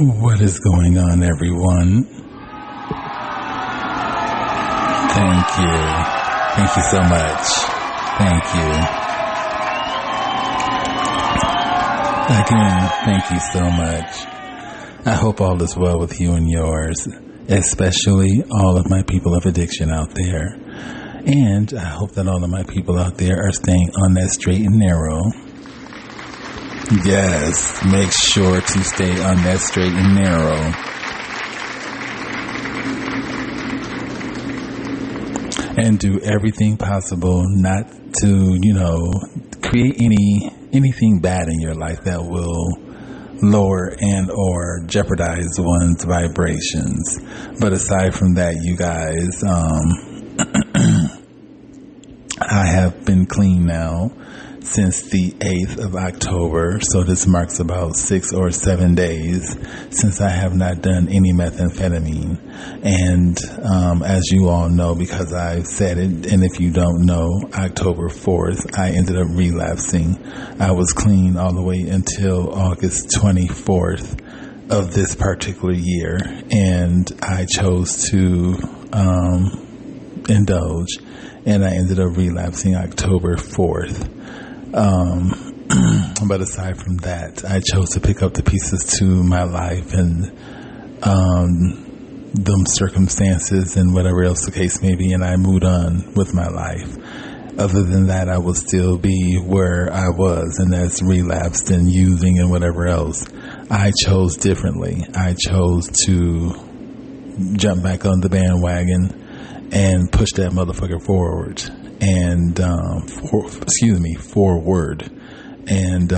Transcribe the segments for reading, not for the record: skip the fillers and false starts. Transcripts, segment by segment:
What is going on, everyone? Thank you. Thank you so much. Thank you. Again, thank you so much. I hope all is well with you and yours, especially all of my people of addiction out there. And I hope that all of my people out there are staying on that straight and narrow. Yes, make sure to stay on that straight and narrow. And do everything possible not to, create anything bad in your life that will lower and or jeopardize one's vibrations. But aside from that, you guys, I have been clean now since the 8th of October, so this marks about 6 or 7 days since I have not done any methamphetamine. And as you all know, because I've said it, and if you don't know, October 4th, I ended up relapsing. I was clean all the way until August 24th of this particular year, and I chose to indulge, and I ended up relapsing October 4th. But aside from that, I chose to pick up the pieces to my life and them circumstances and whatever else the case may be, and I moved on with my life. Other than that, I will still be where I was, and that's relapsed and using and whatever else. I chose differently. I chose to jump back on the bandwagon and push that motherfucker forward. And forward. And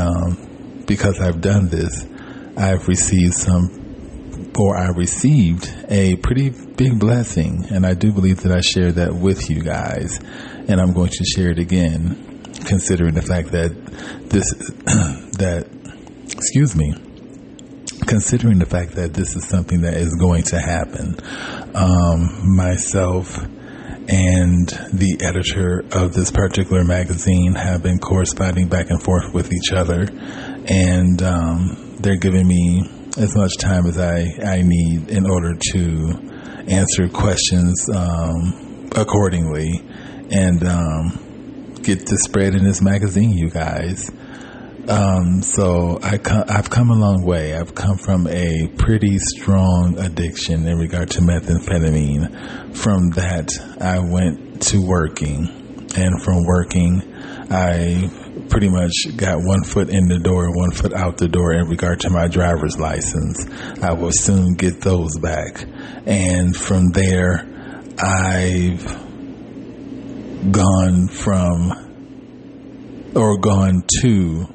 because I've done this, I received a pretty big blessing, and I do believe that I shared that with you guys, and I'm going to share it again, considering the fact that considering the fact that this is something that is going to happen. Myself and the editor of this particular magazine have been corresponding back and forth with each other, and they're giving me as much time as I need in order to answer questions accordingly and get this spread in this magazine, you guys. So I've come a long way. I've come from a pretty strong addiction in regard to methamphetamine. From that, I went to working, and from working, I pretty much got 1 foot in the door, 1 foot out the door in regard to my driver's license. I will soon get those back. And from there, I've gone to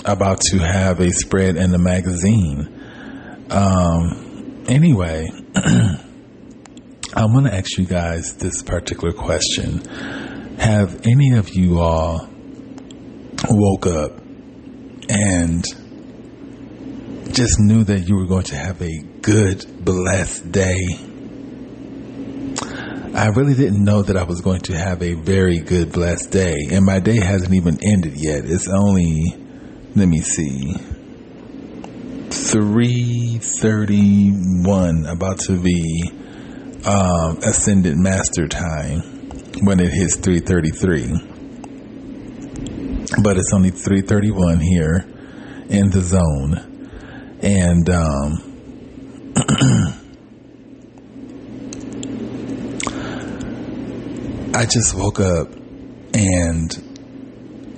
about to have a spread in the magazine. Anyway, I want to ask you guys this particular question. Have any of you all woke up and just knew that you were going to have a good, blessed day? I really didn't know that I was going to have a very good, blessed day, and my day hasn't even ended yet. It's only, let me see, 3:31, about to be ascended master time when it hits 3:33. But it's only 3:31 here in the zone, and I just woke up and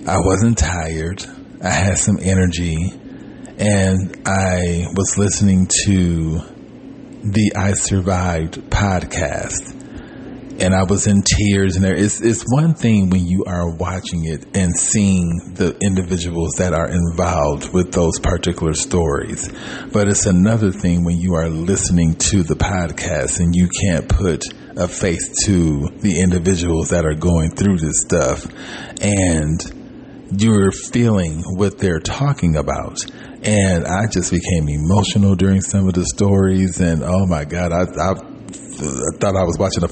I wasn't tired. I had some energy, and I was listening to the I Survived podcast, and I was in tears. And it's one thing when you are watching it and seeing the individuals that are involved with those particular stories, but it's another thing when you are listening to the podcast and you can't put a face to the individuals that are going through this stuff, and you're feeling what they're talking about. And I just became emotional during some of the stories, and oh my God, I thought I was watching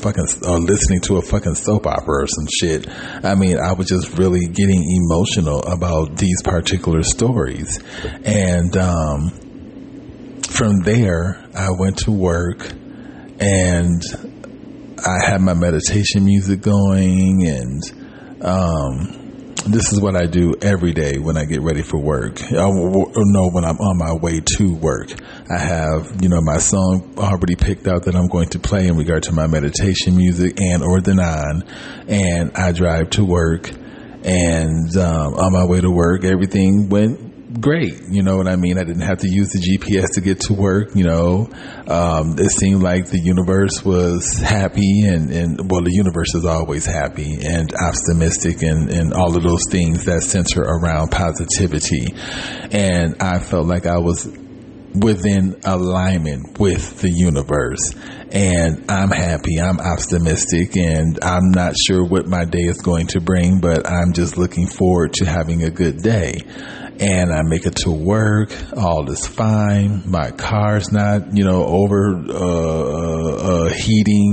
listening to a fucking soap opera or some shit. I mean, I was just really getting emotional about these particular stories. And from there, I went to work, and I had my meditation music going, and this is what I do every day when I get ready for work. When I'm on my way to work, I have, my song already picked out that I'm going to play in regard to my meditation music or the 9, and I drive to work, and on my way to work, everything went great. You know what I mean? I didn't have to use the GPS to get to work. It seemed like the universe was happy, and the universe is always happy and optimistic, and all of those things that center around positivity. And I felt like I was within alignment with the universe, and I'm happy, I'm optimistic, and I'm not sure what my day is going to bring, but I'm just looking forward to having a good day. And I make it to work, all is fine, my car's not heating,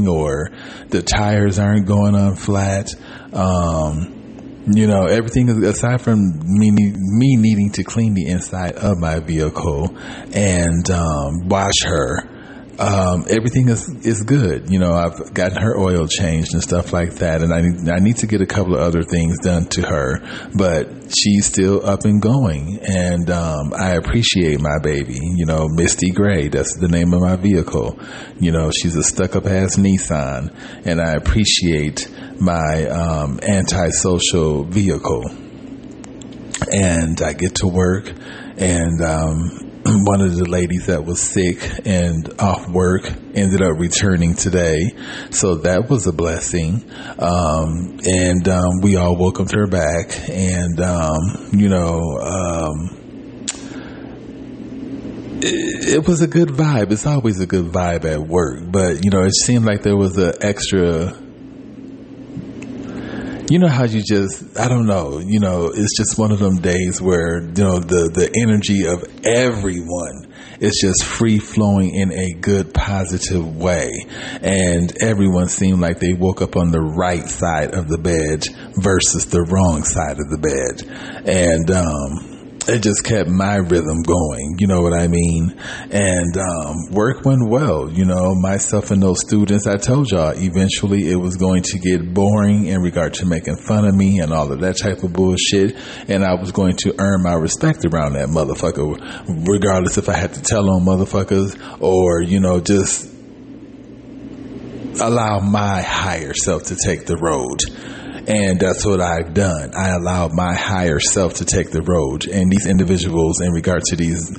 or the tires aren't going on flat. Everything is, aside from me needing to clean the inside of my vehicle and wash her, everything is good. I've gotten her oil changed and stuff like that, and I need to get a couple of other things done to her, but she's still up and going, and I appreciate my baby. Misty Gray, that's the name of my vehicle. She's a stuck-up ass Nissan, and I appreciate my antisocial vehicle. And I get to work, and one of the ladies that was sick and off work ended up returning today. So that was a blessing. We all welcomed her back, and, it was a good vibe. It's always a good vibe at work, but, it seemed like there was an extra, how you just, I don't know, it's just one of them days where, the energy of everyone is just free flowing in a good, positive way. And everyone seemed like they woke up on the right side of the bed versus the wrong side of the bed. And, it just kept my rhythm going, you know what I mean? And work went well, myself and those students. I told y'all eventually it was going to get boring in regard to making fun of me and all of that type of bullshit, and I was going to earn my respect around that motherfucker, regardless if I had to tell on motherfuckers or, just allow my higher self to take the road. And that's what I've done. I allowed my higher self to take the road. And these individuals, in regard to these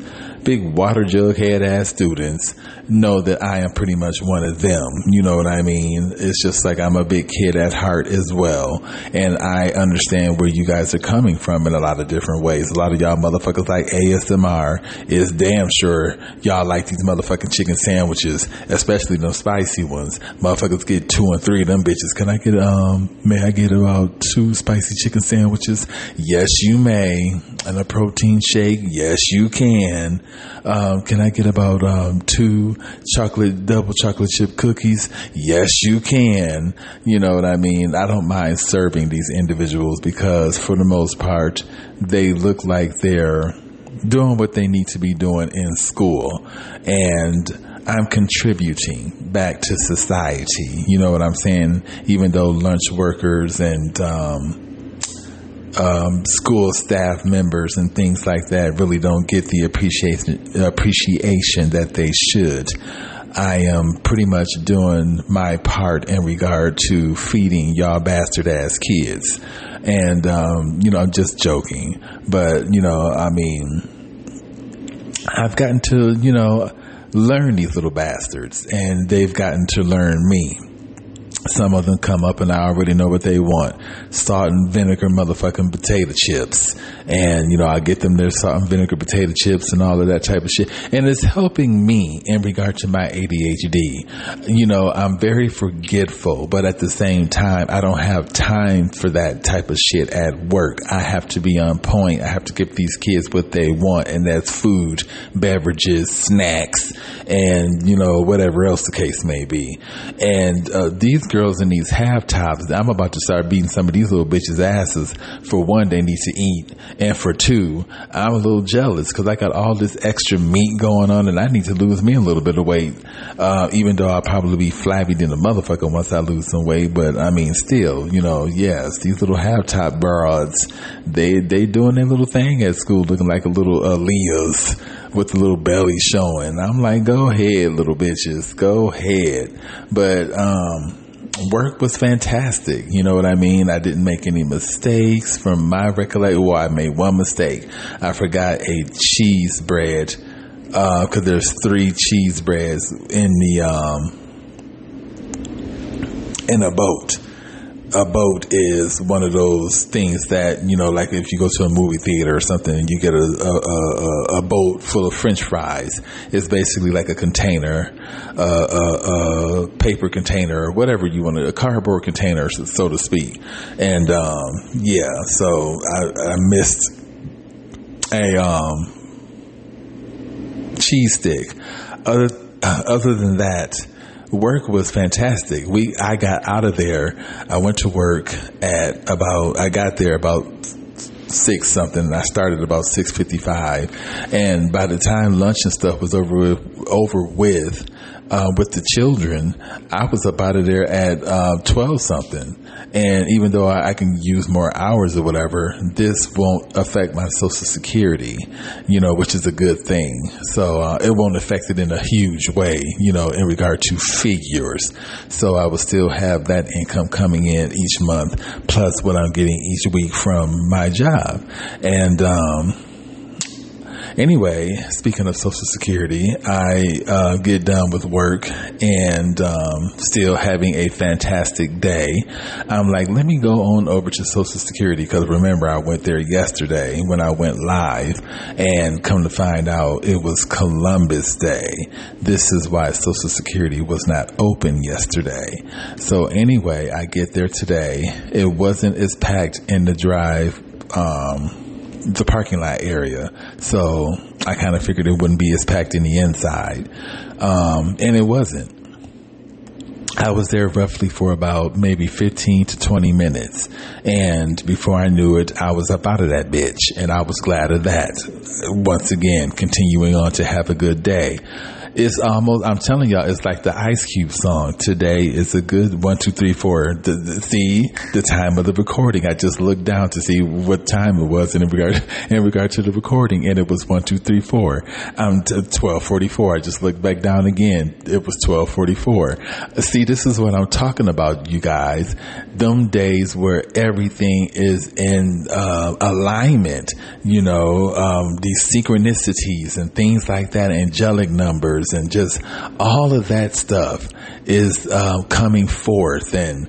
big water jug head ass students, know that I am pretty much one of them. You know what I mean? It's just like I'm a big kid at heart as well. And I understand where you guys are coming from in a lot of different ways. A lot of y'all motherfuckers like ASMR is damn sure y'all like these motherfucking chicken sandwiches, especially them spicy ones. Motherfuckers get 2 and 3 of them bitches. Can I get, may I get about 2 spicy chicken sandwiches? Yes, you may. And a protein shake? Yes, you can. Can I get about 2 double chocolate chip cookies? Yes, you can. You know what I mean? I don't mind serving these individuals because for the most part, they look like they're doing what they need to be doing in school. And I'm contributing back to society. You know what I'm saying? Even though lunch workers and school staff members and things like that really don't get the appreciation that they should. I am pretty much doing my part in regard to feeding y'all bastard ass kids. And, I'm just joking. But, I've gotten to, learn these little bastards, and they've gotten to learn me. Some of them come up and I already know what they want. Salt and vinegar motherfucking potato chips. And, I get them their salt and vinegar potato chips and all of that type of shit. And it's helping me in regard to my ADHD. I'm very forgetful, but at the same time, I don't have time for that type of shit at work. I have to be on point. I have to give these kids what they want, and that's food, beverages, snacks, and, whatever else the case may be. And these girls in these half tops. I'm about to start beating some of these little bitches' asses. For one, they need to eat, and for two, I'm a little jealous because I got all this extra meat going on, and I need to lose me a little bit of weight. Even though I'll probably be flabby than a motherfucker once I lose some weight, but I mean, still, yes, these little half top broads, they doing their little thing at school, looking like a little Aaliyah's with the little belly showing. I'm like, go ahead, little bitches, go ahead. But work was fantastic. You know what I mean? I didn't make any mistakes from my recollection. Well, I made one mistake. I forgot a cheese bread, because there's 3 cheese breads in a boat. A boat is one of those things that, like if you go to a movie theater or something and you get a boat full of French fries, it's basically like a container, a paper container, or whatever you want, a cardboard container, so to speak. And, so I missed a, cheese stick. Other than that, work was fantastic. I got out of there. I went to work I got there about 6 something, and I started about 6:55. And by the time lunch and stuff was over with the children, I was up out of there at 12 something. And even though I can use more hours or whatever, this won't affect my Social Security, which is a good thing. So it won't affect it in a huge way, in regard to figures. So I will still have that income coming in each month, plus what I'm getting each week from my job. And anyway, speaking of Social Security, I get done with work and still having a fantastic day. I'm like, let me go on over to Social Security, because remember, I went there yesterday when I went live, and come to find out it was Columbus Day. This is why Social Security was not open yesterday. So anyway, I get there today. It wasn't as packed in the parking lot area, so I kind of figured it wouldn't be as packed in the inside, and it wasn't. I was there roughly for about maybe 15 to 20 minutes, and before I knew it, I was up out of that bitch, and I was glad of that. Once again, continuing on to have a good day. It's almost, I'm telling y'all, it's like the Ice Cube song. Today is a good 1, 2, 3, 4. See the time of the recording. I just looked down to see what time it was in regard to the recording, and it was 1, 2, 3, 4. 12:44. I just looked back down again. It was 12:44. See, this is what I'm talking about, you guys. Them days where everything is in alignment. These synchronicities and things like that, angelic numbers, and just all of that stuff is coming forth. And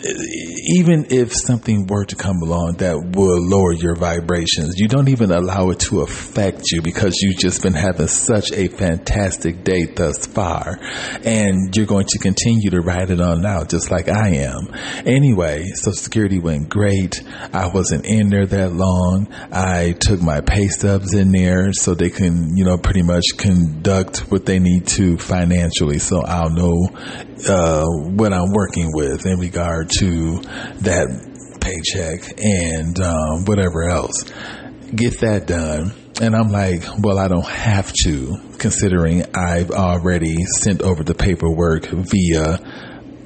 even if something were to come along that will lower your vibrations, you don't even allow it to affect you, because you've just been having such a fantastic day thus far, and you're going to continue to ride it on now, just like I am. Anyway, Social Security went great. I wasn't in there that long. I took my pay stubs in there so they can, pretty much conduct what they need to financially, so I'll know what I'm working with in regard to that paycheck and whatever else. Get that done. And I'm like, well, I don't have to, considering I've already sent over the paperwork via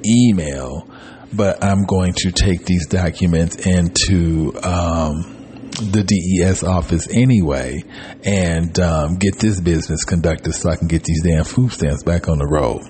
email, but I'm going to take these documents into the DES office anyway, and get this business conducted so I can get these damn food stamps back on the road.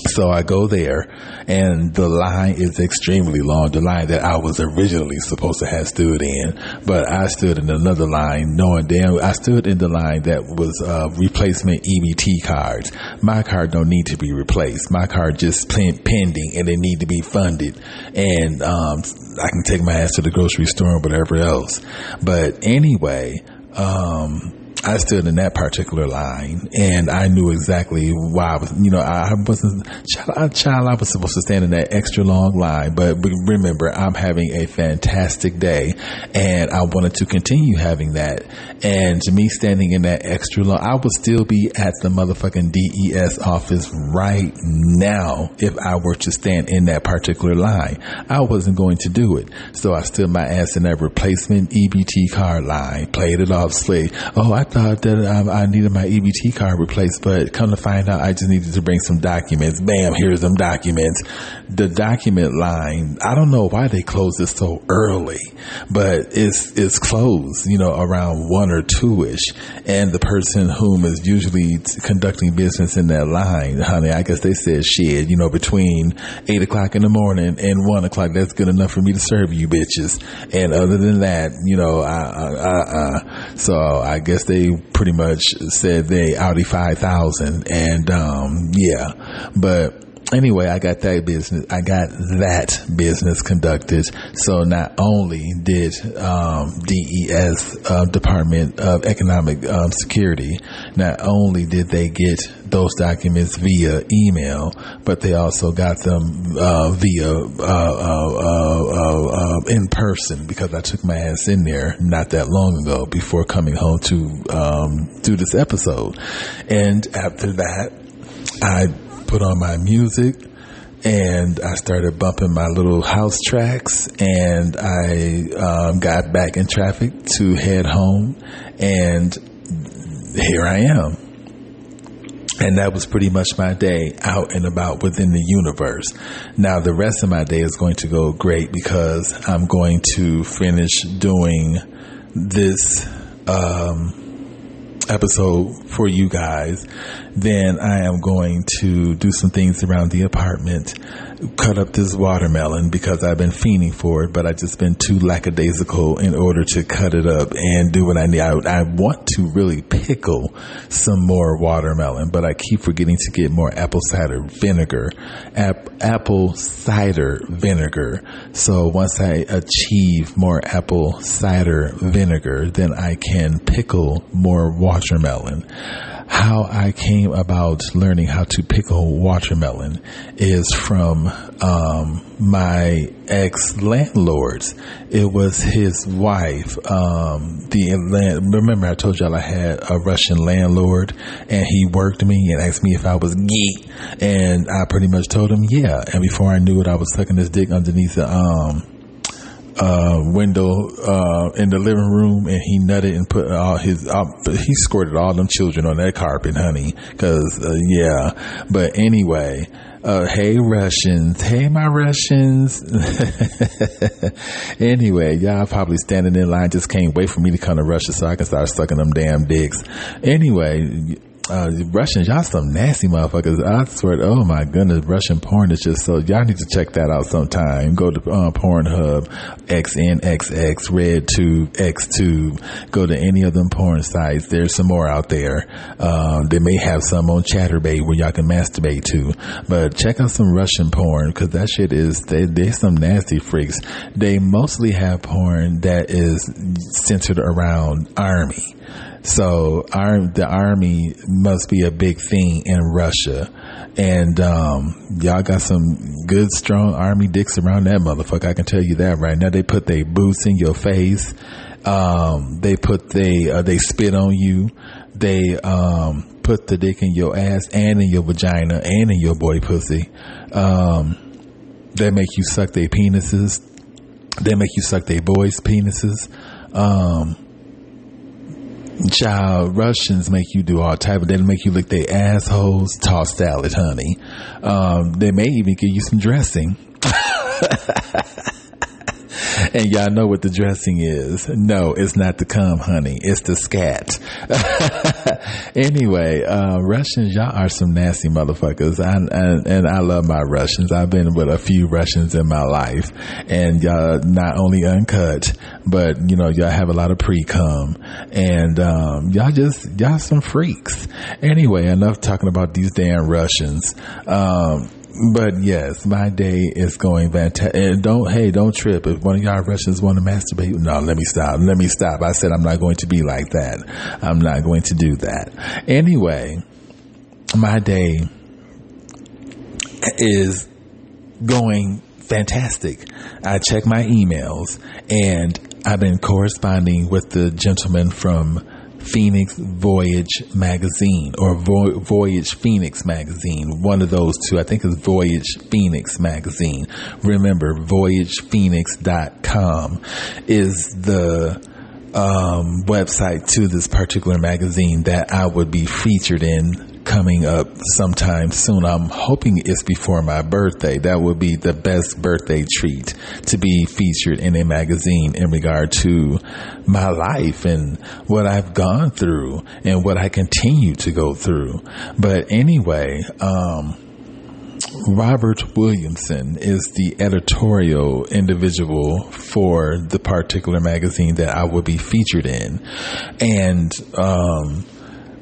So I go there, and the line is extremely long, the line that I was originally supposed to have stood in. But I stood in another line, I stood in the line that was replacement EBT cards. My card don't need to be replaced. My card just pending, and it need to be funded. And I can take my ass to the grocery store and whatever else. But anyway, I stood in that particular line, and I knew exactly why I was, I wasn't, I was supposed to stand in that extra long line, but remember, I'm having a fantastic day, and I wanted to continue having that, and me standing in that extra long, I would still be at the motherfucking DES office right now if I were to stand in that particular line. I wasn't going to do it, so I stood my ass in that replacement EBT card line, played it off slick. Oh, I thought that I needed my EBT card replaced, but come to find out, I just needed to bring some documents. Bam, here's them documents. The document line, I don't know why they closed it so early, but it's closed, around 1 or 2-ish. And the person whom is usually conducting business in that line, honey, I guess they said shit, between 8 o'clock in the morning and 1 o'clock, that's good enough for me to serve you bitches. And other than that, so I guess they pretty much said they Audi 5000, and but anyway, I got that business conducted. So not only did DES, Department of Economic Security, not only did they get those documents via email, but they also got them via in person, because I took my ass in there not that long ago before coming home to do this episode. And after that, I put on my music and I started bumping my little house tracks, and I got back in traffic to head home, and here I am. And that was pretty much my day, out and about within the universe. Now, the rest of my day is going to go great, because I'm going to finish doing this episode for you guys. Then I am going to do some things around the apartment, cut up this watermelon, because I've been fiending for it, but I just been too lackadaisical in order to cut it up and do what I need. I want to really pickle some more watermelon, but I keep forgetting to get more apple cider vinegar. So once I achieve more apple cider vinegar, then I can pickle more watermelon. How I came about learning how to pickle watermelon is from my ex-landlords. It was his wife. Remember I told y'all I had a Russian landlord, and he worked me and asked me if I was geek, and I pretty much told him yeah. And before I knew it, I was sucking his dick underneath the window in the living room, and he nutted and put all his he squirted all them children on that carpet, honey, because but anyway, hey Russians, hey my Russians. Anyway, y'all probably standing in line, just can't wait for me to come to Russia so I can start sucking them damn dicks. Anyway, Russians, y'all some nasty motherfuckers. I swear, oh my goodness, Russian porn is just so, y'all need to check that out sometime. Go to Pornhub, XNXX, RedTube, XTube. Go to any of them porn sites. There's some more out there. They may have some on Chatterbait where y'all can masturbate to. But check out some Russian porn, because that shit is, they're some nasty freaks. They mostly have porn that is centered around army. So the army must be a big thing in Russia. And y'all got some good, strong army dicks around that motherfucker. I can tell you that right now. They put their boots in your face. They spit on you. They put the dick in your ass and in your vagina and in your boy pussy. They make you suck their penises. They make you suck their boys' penises. Child, Russians make you do all type of, they make you lick their assholes, toss salad, honey. They may even give you some dressing. And y'all know what the dressing is. No, it's not the cum, honey. It's the scat. Anyway, Russians, y'all are some nasty motherfuckers. And I love my Russians. I've been with a few Russians in my life. And y'all not only uncut, but, y'all have a lot of pre-cum. And y'all some freaks. Anyway, enough talking about these damn Russians. But yes, my day is going fantastic. And don't trip. If one of y'all Russians want to masturbate, no, let me stop. I said I'm not going to be like that. I'm not going to do that. Anyway, my day is going fantastic. I check my emails, and I've been corresponding with the gentleman from Phoenix Voyage magazine, or Voyage Phoenix magazine, one of those two. I think it's Voyage Phoenix magazine. Remember, voyagephoenix.com is the website to this particular magazine that I would be featured in coming up sometime soon. I'm hoping it's before my birthday. That would be the best birthday treat, to be featured in a magazine in regard to my life and what I've gone through and what I continue to go through. But anyway, Robert Williamson is the editorial individual for the particular magazine that I will be featured in. And,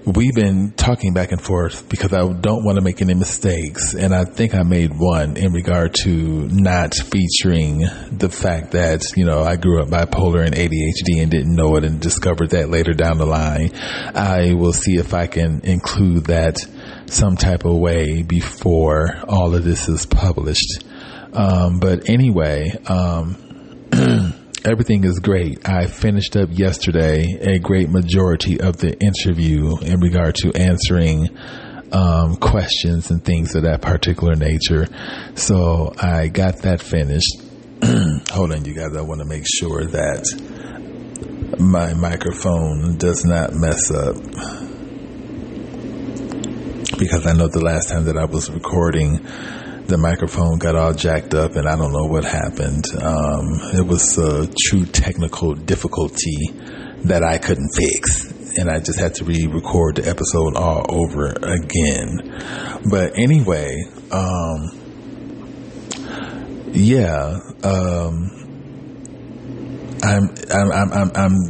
we've been talking back and forth because I don't want to make any mistakes. And I think I made one in regard to not featuring the fact that, I grew up bipolar and ADHD and didn't know it, and discovered that later down the line. I will see if I can include that some type of way before all of this is published. But anyway, everything is great. I finished up yesterday a great majority of the interview in regard to answering questions and things of that particular nature. So I got that finished. Hold on, you guys. I want to make sure that my microphone does not mess up, because I know the last time that I was recording, the microphone got all jacked up and I don't know what happened. It was a true technical difficulty that I couldn't fix, and I just had to re-record the episode all over again. But anyway, I'm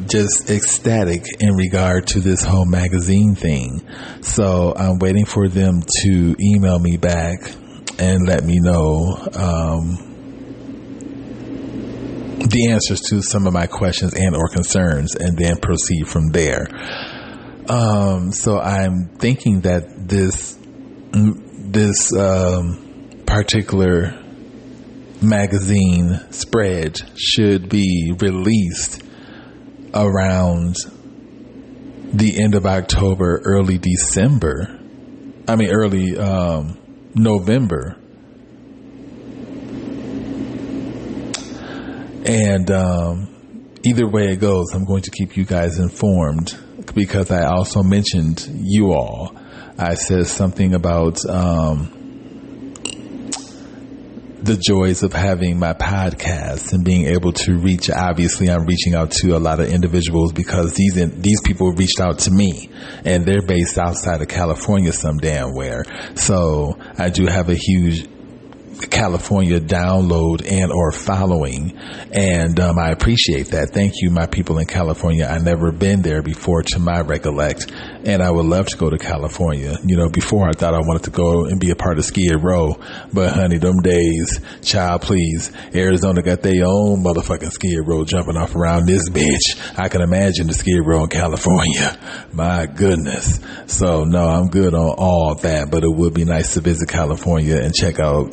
just ecstatic in regard to this whole magazine thing. So I'm waiting for them to email me back and let me know the answers to some of my questions and or concerns, and then proceed from there. So I'm thinking that this particular magazine spread should be released around the end of October, early November. And either way it goes, I'm going to keep you guys informed, because I also mentioned you all. I said something about the joys of having my podcast and being able to reach. Obviously, I'm reaching out to a lot of individuals because these people reached out to me, and they're based outside of California some damn where. So I do have a huge California download and or following, and I appreciate that. Thank you, my people in California. I never been there before, to my recollect, and I would love to go to California. Before I thought I wanted to go and be a part of Skid Row, but honey, them days, child, please. Arizona got their own motherfucking Skid Row jumping off around this bitch. I can imagine the Skid Row in California. My goodness. So no, I'm good on all that, but it would be nice to visit California and check out,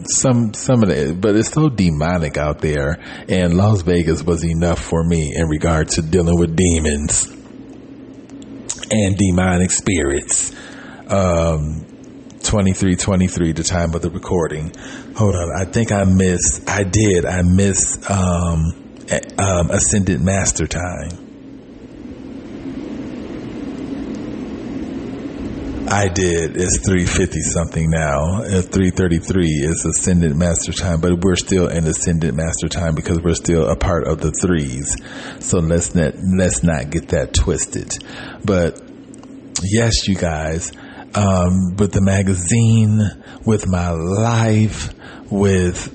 some of that. But it's so demonic out there, and Las Vegas was enough for me in regard to dealing with demons and demonic spirits. 23:23, the time of the recording. Hold on, I think I missed Ascended Master time. I did. It's 3:50 something now. 3:33 is Ascended Master time, but we're still in Ascended Master time because we're still a part of the threes. So let's not get that twisted. But yes, you guys, with the magazine, with my life, with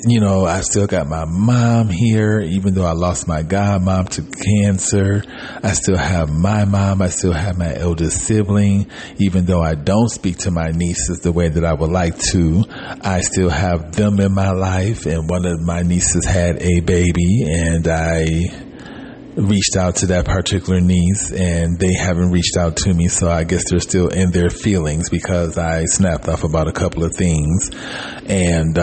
I still got my mom here, even though I lost my godmom to cancer. I still have my mom. I still have my eldest sibling, even though I don't speak to my nieces the way that I would like to. I still have them in my life, and one of my nieces had a baby, and I reached out to that particular niece, and they haven't reached out to me, so I guess they're still in their feelings because I snapped off about a couple of things, and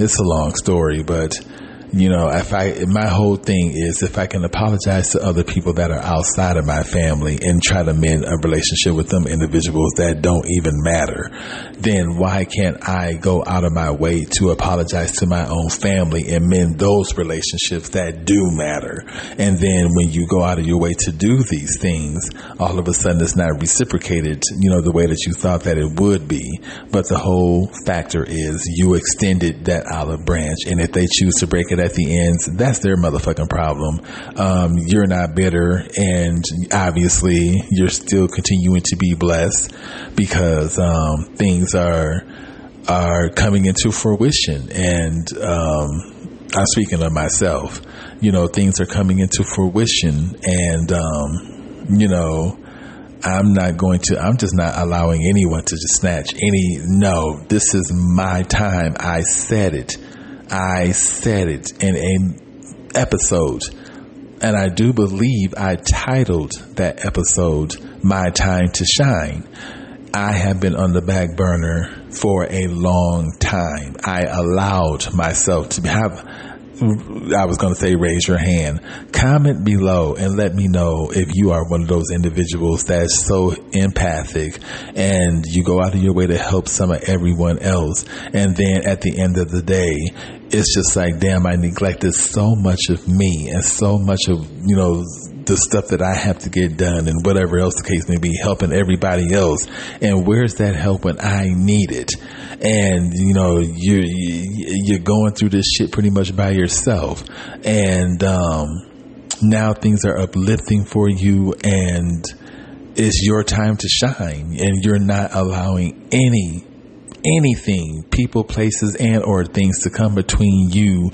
it's a long story, but my whole thing is, if I can apologize to other people that are outside of my family and try to mend a relationship with them individuals that don't even matter, then why can't I go out of my way to apologize to my own family and mend those relationships that do matter? And then when you go out of your way to do these things, all of a sudden it's not reciprocated, the way that you thought that it would be. But the whole factor is you extended that olive branch, and if they choose to break it at the ends, that's their motherfucking problem. You're not bitter, and obviously you're still continuing to be blessed because things are coming into fruition. And I'm speaking of myself. Things are coming into fruition, and I'm just not allowing anyone to just snatch no, this is my time. I said it in an episode, and I do believe I titled that episode "My Time to Shine." I have been on the back burner for a long time. I allowed myself to I was going to say raise your hand. Comment below and let me know if you are one of those individuals that's so empathic and you go out of your way to help some of everyone else. And then at the end of the day, it's just like, damn, I neglected so much of me and so much of, the stuff that I have to get done and whatever else the case may be, helping everybody else. And where's that help when I need it? And, you're going through this shit pretty much by yourself. And now things are uplifting for you, and it's your time to shine. And you're not allowing anything, people, places, and or things to come between you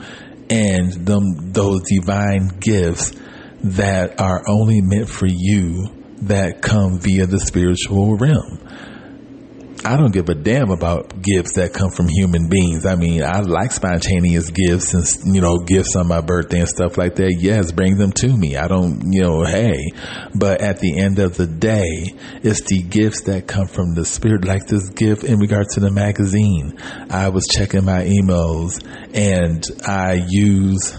and those divine gifts that are only meant for you, that come via the spiritual realm. I don't give a damn about gifts that come from human beings. I mean, I like spontaneous gifts and, gifts on my birthday and stuff like that. Yes, bring them to me. I don't, hey. But at the end of the day, it's the gifts that come from the spirit, like this gift in regard to the magazine. I was checking my emails, and I use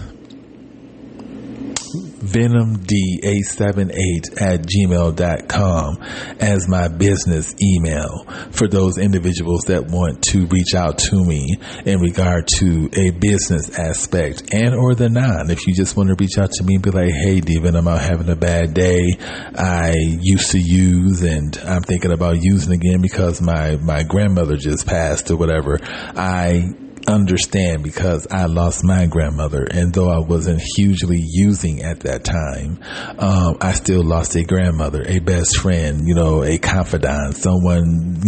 venomd878@gmail.com as my business email for those individuals that want to reach out to me in regard to a business aspect and or the non. If you just want to reach out to me and be like, hey, Devin, I'm out having a bad day. I used to use, and I'm thinking about using again because my grandmother just passed or whatever. I understand, because I lost my grandmother, and though I wasn't hugely using at that time, I still lost a grandmother, a best friend, a confidant, someone,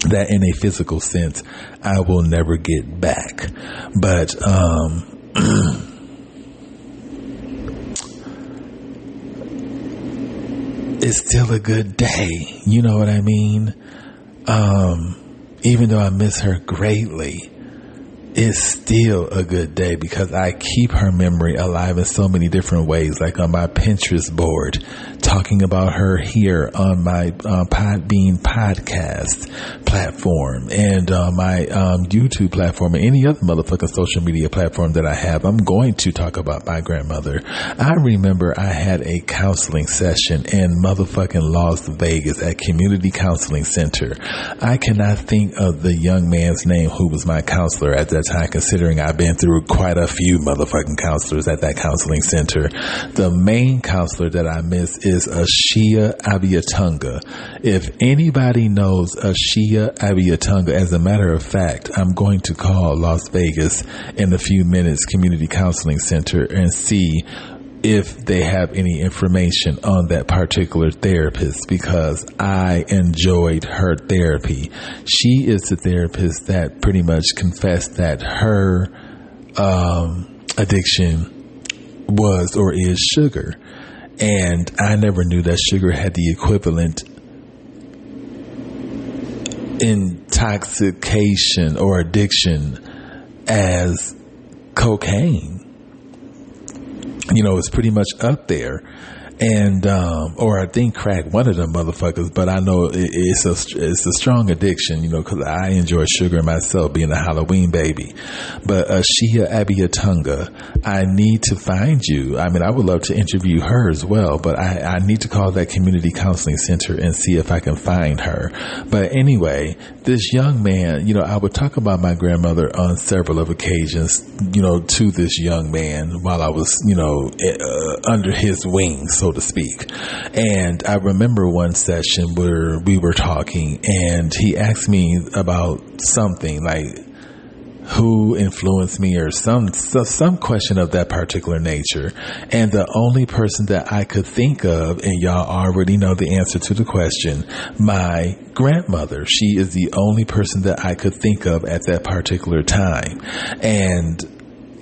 that in a physical sense I will never get back. But it's still a good day, you know what I mean? Even though I miss her greatly, it's still a good day because I keep her memory alive in so many different ways, like on my Pinterest board, talking about her here on my Podbean podcast platform, and my YouTube platform, and any other motherfucking social media platform that I have. I'm going to talk about my grandmother. I remember I had a counseling session in motherfucking Las Vegas at Community Counseling Center. I cannot think of the young man's name who was my counselor at that time, considering I've been through quite a few motherfucking counselors at that counseling center. The main counselor that I miss is Ashia Abiyatunga. If anybody knows Ashia Abiyatunga, as a matter of fact, I'm going to call Las Vegas in a few minutes, Community Counseling Center, and see if they have any information on that particular therapist, because I enjoyed her therapy. She is the therapist that pretty much confessed that her addiction was or is sugar. And I never knew that sugar had the equivalent intoxication or addiction as cocaine. You know, it's pretty much up there. And, or I think crack, one of them motherfuckers, but I know it's a strong addiction, you know, cause I enjoy sugar myself, being a Halloween baby. But, Shia Abiyatunga, I need to find you. I mean, I would love to interview her as well, but I need to call that community counseling center and see if I can find her. But anyway, this young man, you know, I would talk about my grandmother on several of occasions, you know, to this young man while I was, you know, under his wing, so to speak. And I remember one session where we were talking and he asked me about something like who influenced me or some question of that particular nature. And the only person that I could think of, and y'all already know the answer to the question, my grandmother. She is the only person that I could think of at that particular time. And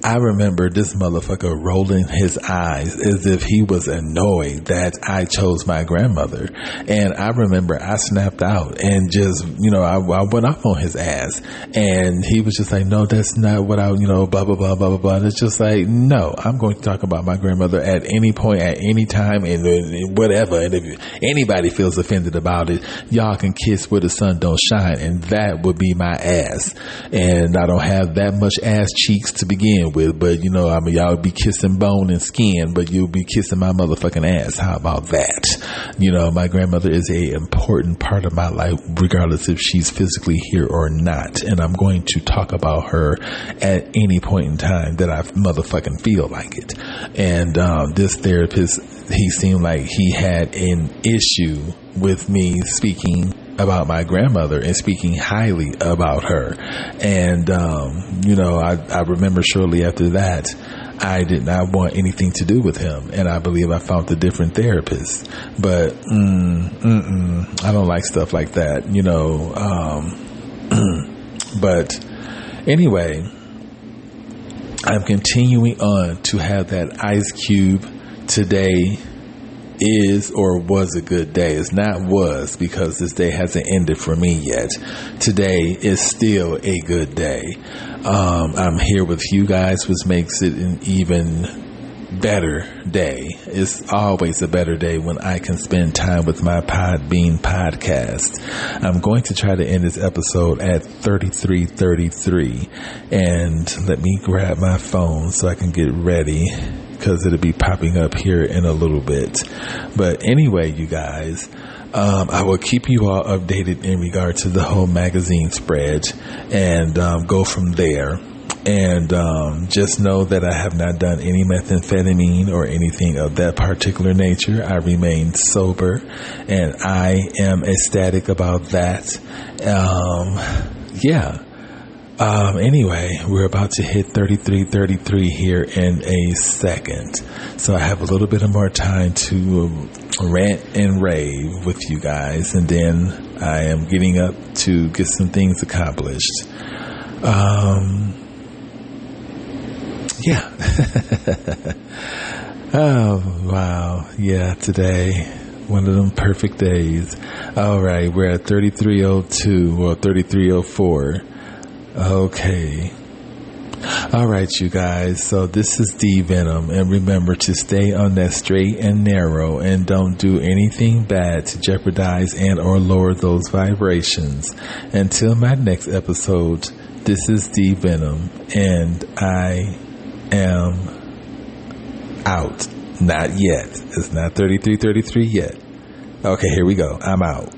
I remember this motherfucker rolling his eyes as if he was annoyed that I chose my grandmother. And I remember I snapped out and just, you know, I went off on his ass. And he was just like, no, that's not what I, you know, blah, blah, blah, blah, blah, blah. And it's just like, no, I'm going to talk about my grandmother at any point, at any time, and whatever. And if anybody feels offended about it, y'all can kiss where the sun don't shine. And that would be my ass. And I don't have that much ass cheeks to begin with, but you know, I mean, y'all be kissing bone and skin, but you'll be kissing my motherfucking ass. How about that? You know, my grandmother is a important part of my life, regardless if she's physically here or not. And I'm going to talk about her at any point in time that I motherfucking feel like it. And this therapist, he seemed like he had an issue with me speaking about my grandmother and speaking highly about her. And, you know, I remember shortly after that, I did not want anything to do with him. And I believe I found a different therapist. But, I don't like stuff like that, you know. But anyway, I'm continuing on to have that Ice Cube today is or was a good day. It's not was, because this day hasn't ended for me yet. Today is still a good day. I'm here with you guys, which makes it an even better day. It's always a better day when I can spend time with my Podbean podcast. I'm going to try to end this episode at 33:33, and let me grab my phone so I can get ready, because it'll be popping up here in a little bit. But anyway, you guys, I will keep you all updated in regard to the whole magazine spread and go from there. And just know that I have not done any methamphetamine or anything of that particular nature. I remain sober, and I am ecstatic about that. Anyway, we're about to hit 33:33 here in a second. So I have a little bit of more time to rant and rave with you guys. And then I am getting up to get some things accomplished. Oh, wow. Yeah, today, one of them perfect days. All right, we're at 33:02 or 33:04. Okay. All right, you guys. So this is D Venom, and remember to stay on that straight and narrow, and don't do anything bad to jeopardize and or lower those vibrations. Until my next episode, this is D Venom, and I am out. Not yet. It's not 33:33 yet. Okay, here we go. I'm out.